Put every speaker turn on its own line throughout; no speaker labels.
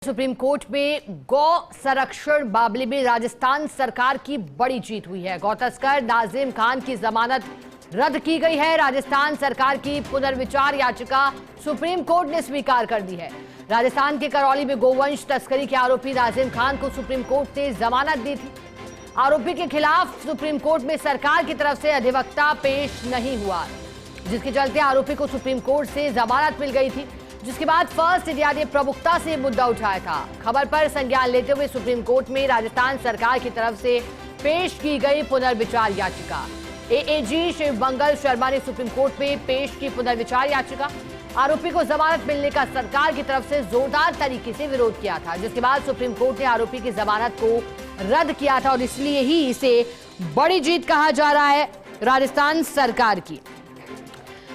Supreme court में गौ संरक्षण मामले में राजस्थान सरकार की बड़ी जीत हुई है। गौ तस्कर नाजिम खान की जमानत रद्द की गई है। राजस्थान सरकार की पुनर्विचार याचिका सुप्रीम कोर्ट ने स्वीकार कर दी है। राजस्थान के करौली में गोवंश तस्करी के आरोपी नाजिम खान को सुप्रीम कोर्ट ने जमानत दी थी। आरोपी के खिलाफ सुप्रीम कोर्ट में सरकार की तरफ से अधिवक्ता पेश नहीं हुआ, जिसके चलते आरोपी को सुप्रीम कोर्ट से जमानत मिल गई थी, जिसके बाद फर्स्ट इंडिया ने प्रमुखता से मुद्दा उठाया था। खबर पर संज्ञान लेते हुए सुप्रीम कोर्ट में राजस्थान सरकार की तरफ से पेश की गई पुनर्विचार याचिका। एएजी शिव मंगल शर्मा ने सुप्रीम कोर्ट में पेश की पुनर्विचार याचिका। आरोपी को जमानत मिलने का सरकार की तरफ से जोरदार तरीके से विरोध किया था, जिसके बाद सुप्रीम कोर्ट ने आरोपी की जमानत को रद्द किया था और इसलिए ही इसे बड़ी जीत कहा जा रहा है राजस्थान सरकार की।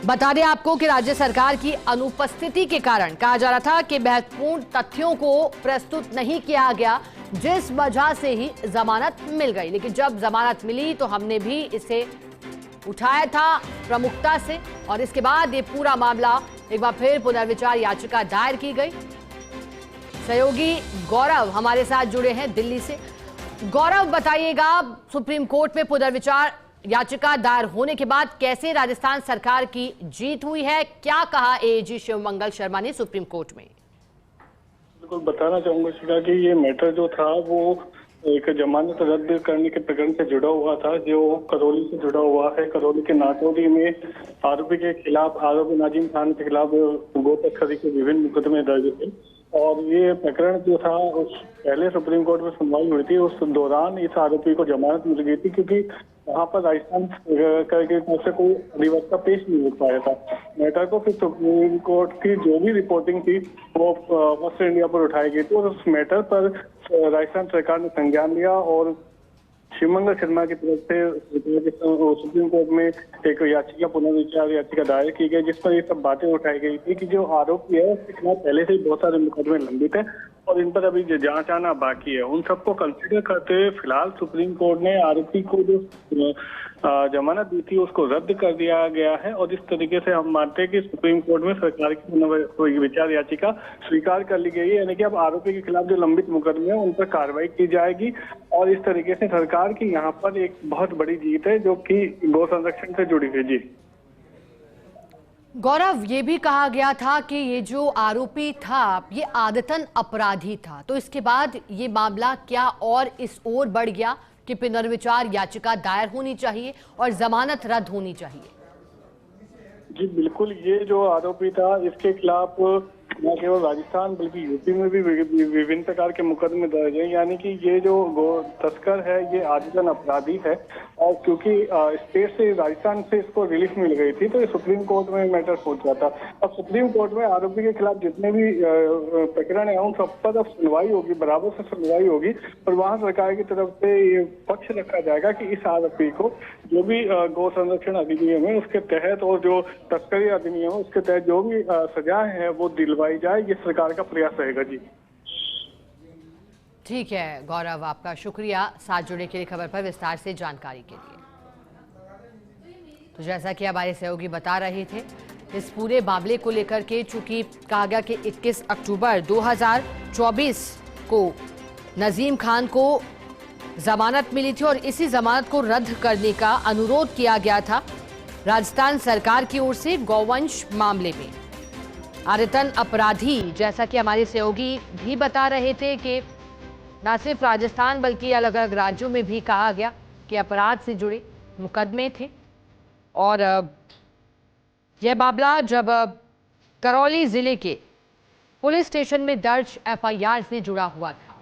बता दें आपको कि राज्य सरकार की अनुपस्थिति के कारण कहा जा रहा था कि महत्वपूर्ण तथ्यों को प्रस्तुत नहीं किया गया, जिस वजह से ही जमानत मिल गई। लेकिन जब जमानत मिली तो हमने भी इसे उठाया था प्रमुखता से और इसके बाद ये पूरा मामला एक बार फिर पुनर्विचार याचिका दायर की गई। सहयोगी गौरव हमारे साथ जुड़े हैं दिल्ली से। गौरव, बताइएगा, सुप्रीम कोर्ट में पुनर्विचार याचिका दायर होने के बाद कैसे राजस्थान सरकार की जीत हुई है, क्या कहा एएजी शिव मंगल शर्मा ने सुप्रीम कोर्ट में?
बिल्कुल बताना चाहूंगा शिखा कि ये मैटर जो था वो एक जमानत रद्द करने के प्रकरण से जुड़ा हुआ था, जो करौली से जुड़ा हुआ है। करौली के नाटौली में आरोपी के खिलाफ, आरोपी नाजिम खान के खिलाफ गो तस्करी के विभिन्न मुकदमे दर्ज थे और ये प्रकरण जो था उस पहले सुप्रीम कोर्ट में सुनवाई हुई थी। उस दौरान इस आरोपी को जमानत मिल गई थी, क्योंकि वहाँ पर राजस्थान की तरफ से कोई अधिवक्ता पेश नहीं हो पाया था मैटर को। फिर सुप्रीम कोर्ट की जो भी रिपोर्टिंग थी वो फर्स्ट इंडिया पर उठाई गई थी और उस मैटर पर राजस्थान सरकार ने संज्ञान लिया और शिवमंगल शर्मा की तरफ से सुप्रीम कोर्ट में एक याचिका, पुनर्विचार याचिका दायर की गई, जिस पर ये सब बातें उठाई गई थी कि जो आरोपी है उसके खिलाफ पहले से ही बहुत सारे मुकदमे लंबित है और इन पर अभी जांच आना बाकी है। उन सबको कंसिडर करते हुए फिलहाल सुप्रीम कोर्ट ने आरोपी को जो जमानत दी थी उसको रद्द कर दिया गया है और इस तरीके से हम मानते हैं कि सुप्रीम कोर्ट में सरकार की विचार याचिका स्वीकार कर ली गई है, यानी कि अब आरोपी के खिलाफ जो लंबित मुकदमे हैं उन पर कार्रवाई की जाएगी और इस तरीके से सरकार की यहाँ पर एक बहुत बड़ी जीत है जो कि गौ संरक्षण से जुड़ी हुई। जी
गौरव, ये भी कहा गया था कि ये जो आरोपी था ये आदतन अपराधी था, तो इसके बाद ये मामला क्या और इस ओर बढ़ गया कि पुनर्विचार याचिका दायर होनी चाहिए और जमानत रद्द होनी चाहिए?
जी बिल्कुल, ये जो आरोपी था इसके खिलाफ न केवल राजस्थान बल्कि यूपी में भी विभिन्न प्रकार के मुकदमे दर्ज हैं, यानी कि ये जो गौ तस्कर है ये आजीवन अपराधी है और क्योंकि स्टेट से राजस्थान से इसको रिलीफ मिल गई थी तो ये सुप्रीम कोर्ट में मैटर पहुंचा था। अब सुप्रीम कोर्ट में आरोपी के खिलाफ जितने भी प्रकरण है उन सब पर अब सुनवाई होगी, बराबर से सुनवाई होगी और वहाँ सरकार की तरफ से ये पक्ष रखा जाएगा कि इस आरोपी को जो भी गौ संरक्षण अधिनियम है उसके तहत और जो तस्करी अधिनियम है उसके तहत जो भी सजाएं है वो दिलवाई जाए, ये सरकार का प्रयास रहेगा। जी
ठीक है गौरव, आपका शुक्रिया साथ जुड़ने के लिए, खबर पर विस्तार से जानकारी के लिए। तो जैसा कि हमारे सहयोगी बता रहे थे, इस पूरे मामले को लेकर के चूंकि कहा गया कि 21 अक्टूबर 2024 को नजीम खान को जमानत मिली थी और इसी जमानत को रद्द करने का अनुरोध किया गया था राजस्थान सरकार की ओर से गौवंश मामले में। आदतन अपराधी, जैसा कि हमारे सहयोगी भी बता रहे थे कि न सिर्फ राजस्थान बल्कि अलग अलग राज्यों में भी कहा गया कि अपराध से जुड़े मुकदमे थे और यह मामला जब करौली जिले के पुलिस स्टेशन में दर्ज एफआईआर से जुड़ा हुआ था।